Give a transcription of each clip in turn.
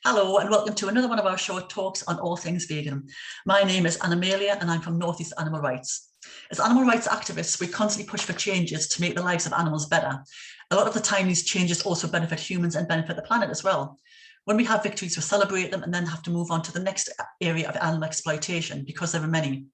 Hello and welcome to another one of our short talks on all things vegan. My name is Anna-Malia and I'm from North East Animal Rights. As animal rights activists, we constantly push for changes to make the lives of animals better. A lot of the time these changes also benefit humans and benefit the planet as well. When we have victories, we celebrate them and then have to move on to the next area of animal exploitation because there are many.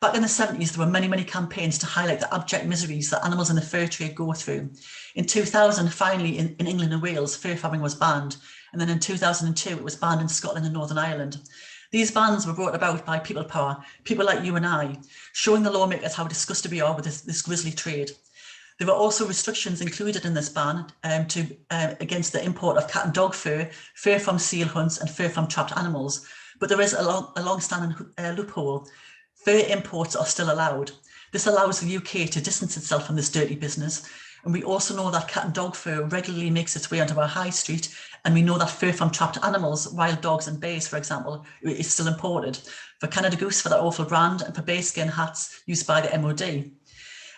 Back in the 70s, there were many campaigns to highlight the abject miseries that animals in the fur trade go through. In 2000, finally, in England and Wales, fur farming was banned. And then in 2002, it was banned in Scotland and Northern Ireland. These bans were brought about by people power, people like you and I, showing the lawmakers how disgusted we are with this grisly trade. There were also restrictions included in this ban against the import of cat and dog fur, fur from seal hunts and fur from trapped animals. But there is a long-standing loophole. Fur imports are still allowed. This allows the UK to distance itself from this dirty business. And we also know that cat and dog fur regularly makes its way onto our high street. And we know that fur from trapped animals, wild dogs and bears, for example, is still imported. For Canada Goose, for that awful brand, and for bearskin hats used by the MOD.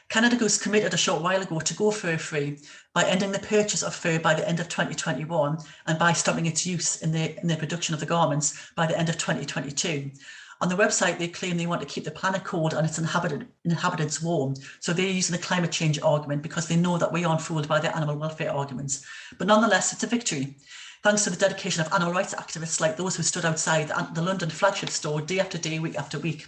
Canada Goose committed a short while ago to go fur-free by ending the purchase of fur by the end of 2021 and by stopping its use in the production of the garments by the end of 2022. On the website, they claim they want to keep the planet cold and its inhabitants warm. So they're using the climate change argument because they know that we aren't fooled by their animal welfare arguments. But nonetheless, it's a victory. Thanks to the dedication of animal rights activists like those who stood outside the London flagship store day after day, week after week.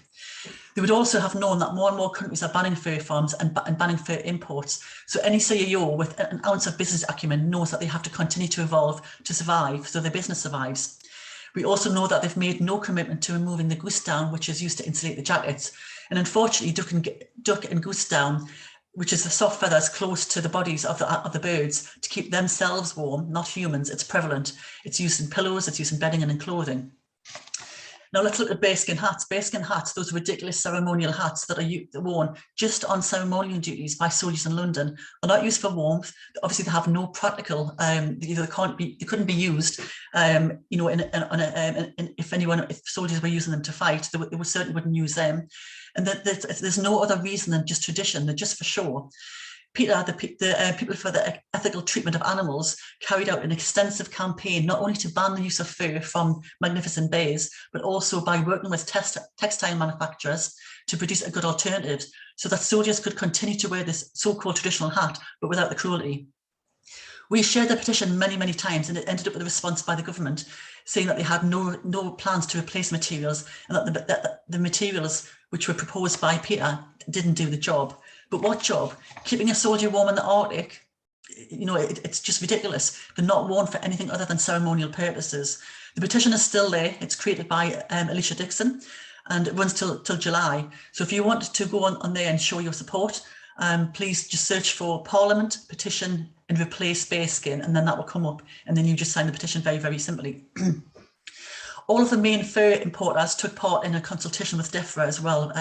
They would also have known that more and more countries are banning fur farms and banning fur imports. So any CEO with an ounce of business acumen knows that they have to continue to evolve to survive, so their business survives. We also know that they've made no commitment to removing the goose down, which is used to insulate the jackets. And unfortunately, duck and goose down, which is the soft feathers close to the bodies of the birds to keep themselves warm, not humans, it's prevalent. It's used in pillows, it's used in bedding and in clothing. Now let's look at bearskin hats. Bearskin hats, those ridiculous ceremonial hats that are worn just on ceremonial duties by soldiers in London, are not used for warmth. Obviously, they have no practical. They couldn't be used. If soldiers were using them to fight, they certainly wouldn't use them. And there's no other reason than just tradition. They're just for show. PETA, the People for the Ethical Treatment of Animals, carried out an extensive campaign not only to ban the use of fur from magnificent bears, but also by working with textile manufacturers to produce a good alternative so that soldiers could continue to wear this so-called traditional hat, but without the cruelty. We shared the petition many times, and it ended up with a response by the government saying that they had no plans to replace materials and that the materials which were proposed by PETA didn't do the job. But what job? Keeping a soldier warm in the Arctic? It's just ridiculous. They're not worn for anything other than ceremonial purposes. The petition is still there. It's created by Alicia Dixon, and it runs till July. So if you want to go on there and show your support, please just search for Parliament petition and replace bearskin, and then that will come up, and then you just sign the petition very simply. All of the main fur importers took part in a consultation with DEFRA as well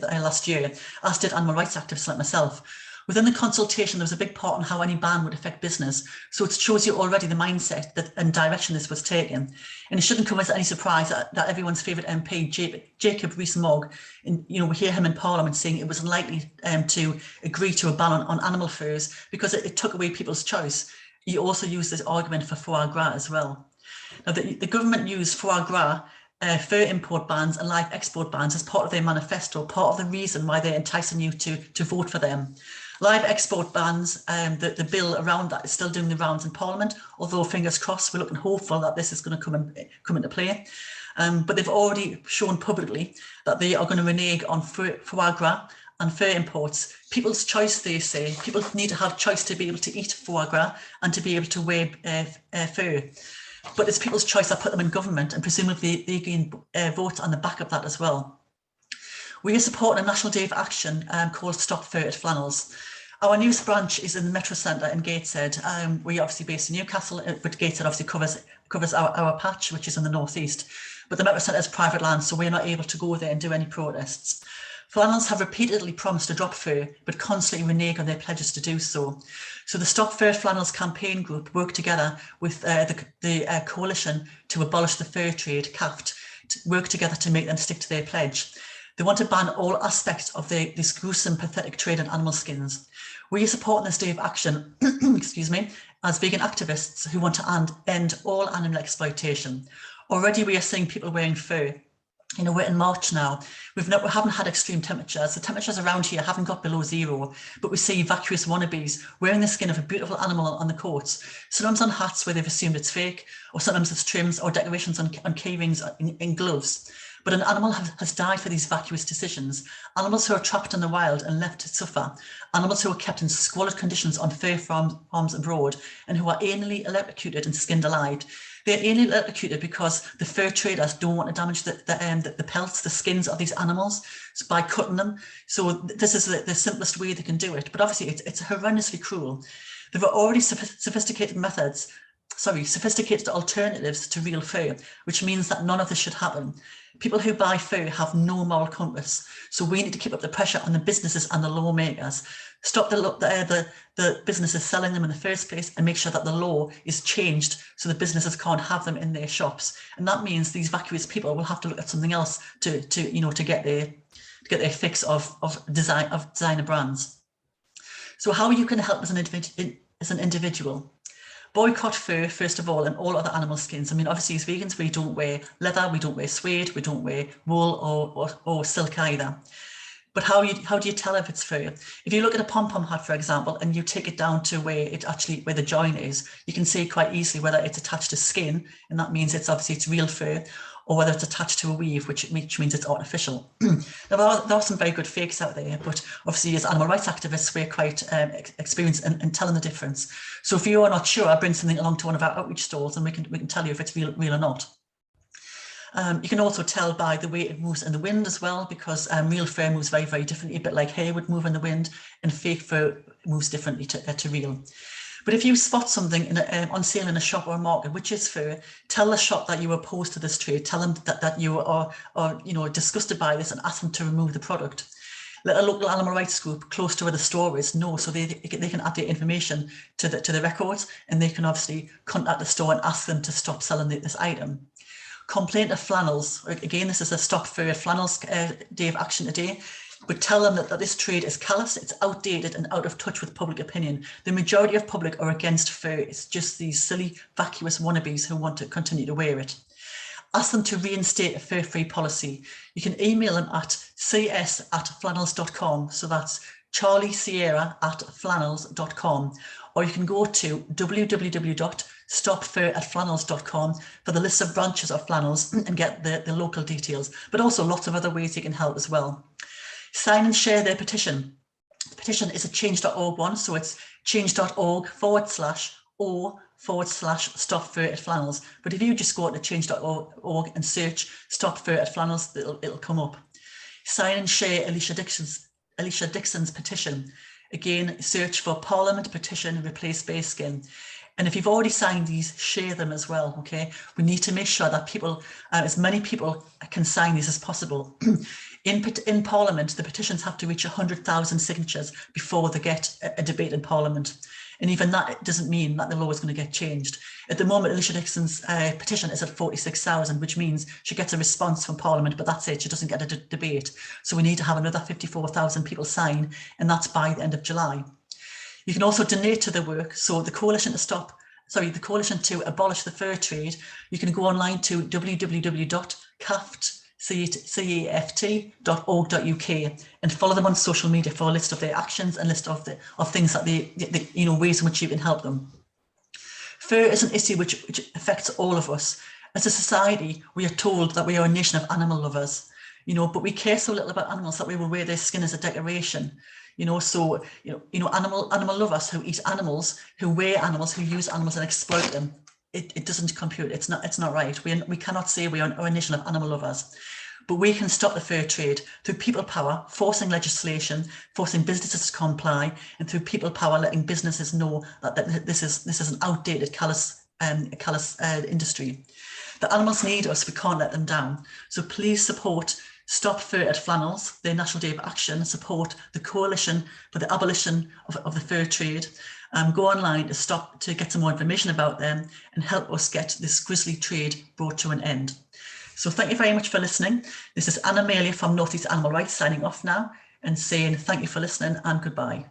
last year, as did animal rights activists like myself. Within the consultation, there was a big part on how any ban would affect business. So it shows you already the mindset and direction this was taken. And it shouldn't come as any surprise that everyone's favourite MP, Jacob Rees-Mogg, we hear him in Parliament saying it was unlikely to agree to a ban on animal furs because it took away people's choice. He also used this argument for foie gras as well. Now, the government used foie gras, fur import bans and live export bans as part of their manifesto, part of the reason why they're enticing you to vote for them. Live export bans, the bill around that is still doing the rounds in Parliament, although fingers crossed, we're looking hopeful that this is going to come into play. But they've already shown publicly that they are going to renege on foie gras and fur imports. People's choice, they say. People need to have choice to be able to eat foie gras and to be able to wear fur. But it's people's choice that put them in government, and presumably they gain votes on the back of that as well. We are supporting a national day of action called Stop Fur at Flannels. Our newest branch is in the Metro Centre in Gateshead. We're obviously based in Newcastle, but Gateshead obviously covers our patch, which is in the northeast. But the Metro Centre is private land, so we're not able to go there and do any protests. Flannels have repeatedly promised to drop fur, but constantly renege on their pledges to do so. So the Stop Fur Flannels campaign group worked together with the coalition to abolish the fur trade, CAFT, to work together to make them stick to their pledge. They want to ban all aspects of this gruesome, pathetic trade in animal skins. We are supporting this day of action, excuse me, as vegan activists who want to end all animal exploitation. Already we are seeing people wearing fur. You know, we're in March now. We haven't had extreme temperatures. The temperatures around here haven't got below 0, but we see vacuous wannabes wearing the skin of a beautiful animal on the coats, sometimes on hats where they've assumed it's fake, or sometimes it's trims or decorations on key rings in gloves. But an animal has died for these vacuous decisions. Animals who are trapped in the wild and left to suffer. Animals who are kept in squalid conditions on fur farms abroad and who are anally electrocuted and skinned alive. They're anally electrocuted because the fur traders don't want to damage the pelts, the skins of these animals by cutting them. So this is the simplest way they can do it. But obviously it's horrendously cruel. There are already sophisticated alternatives to real fur, which means that none of this should happen. People who buy fur have no moral compass, so we need to keep up the pressure on the businesses and the lawmakers. Stop the businesses selling them in the first place and make sure that the law is changed so the businesses can't have them in their shops. And that means these vacuous people will have to look at something else to get their fix of designer brands. So how you can help as an individual? Boycott fur, first of all, and all other animal skins. I mean, obviously as vegans, we don't wear leather, we don't wear suede, we don't wear wool or silk either. But how do you tell if it's fur? If you look at a pom-pom hat, for example, and you take it down to where the join is, you can see quite easily whether it's attached to skin, and that means it's real fur, or whether it's attached to a weave, which means it's artificial. Now, there are some very good fakes out there, but obviously as animal rights activists, we're quite experienced in telling the difference. So if you are not sure, bring something along to one of our outreach stalls and we can tell you if it's real or not. You can also tell by the way it moves in the wind as well, because real fur moves very, very differently, a bit like hair would move in the wind, and fake fur moves differently to real. But if you spot something on sale in a shop or a market, which is fur, tell the shop that you are opposed to this trade. Tell them that you are disgusted by this and ask them to remove the product. Let a local animal rights group close to where the store is know, so they can add their information to the records, and they can obviously contact the store and ask them to stop selling this item. Complaint of flannels. Again, this is a Stop Fur Flannels Day of Action today. But tell them that this trade is callous, it's outdated and out of touch with public opinion. The majority of public are against fur. It's just these silly, vacuous wannabes who want to continue to wear it. Ask them to reinstate a fur-free policy. You can email them at cs@flannels.com. So that's charliesierra@flannels.com. Or you can go to www.stopfur@flannels.com for the list of branches of flannels and get the local details, but also lots of other ways you can help as well. Sign and share their petition. The petition is a change.org one, so it's change.org/stop-fur@flannels. But if you just go to change.org and search Stop Fur at Flannels, it'll come up. Sign and share Alicia Dixon's petition. Again, search for Parliament petition replace bearskin. And if you've already signed these, share them as well, okay? We need to make sure that people, as many people can sign these as possible. In Parliament, the petitions have to reach 100,000 signatures before they get a debate in Parliament. And even that doesn't mean that the law is going to get changed. At the moment, Alicia Dixon's petition is at 46,000, which means she gets a response from Parliament, but that's it, she doesn't get a debate. So we need to have another 54,000 people sign, and that's by the end of July. You can also donate to the work. So the coalition to abolish the fur trade, you can go online to www.caft.org.uk and follow them on social media for a list of their actions and list of things that ways in which you can help them. Fur is an issue which affects all of us. As a society, we are told that we are a nation of animal lovers, but we care so little about animals that we will wear their skin as a decoration. Animal lovers who eat animals, who wear animals, who use animals and exploit them. It doesn't compute. It's not right. We cannot say we are a nation of animal lovers. But we can stop the fur trade through people power, forcing legislation, forcing businesses to comply, and through people power, letting businesses know that this is an outdated, callous industry. The animals need us. We can't let them down. So please support Stop Fur at Flannels, their National Day of Action. Support the Coalition for the Abolition of the Fur Trade. Go online to get some more information about them and help us get this grisly trade brought to an end. So thank you very much for listening. This is Anna Malia from North East Animal Rights signing off now and saying thank you for listening and goodbye.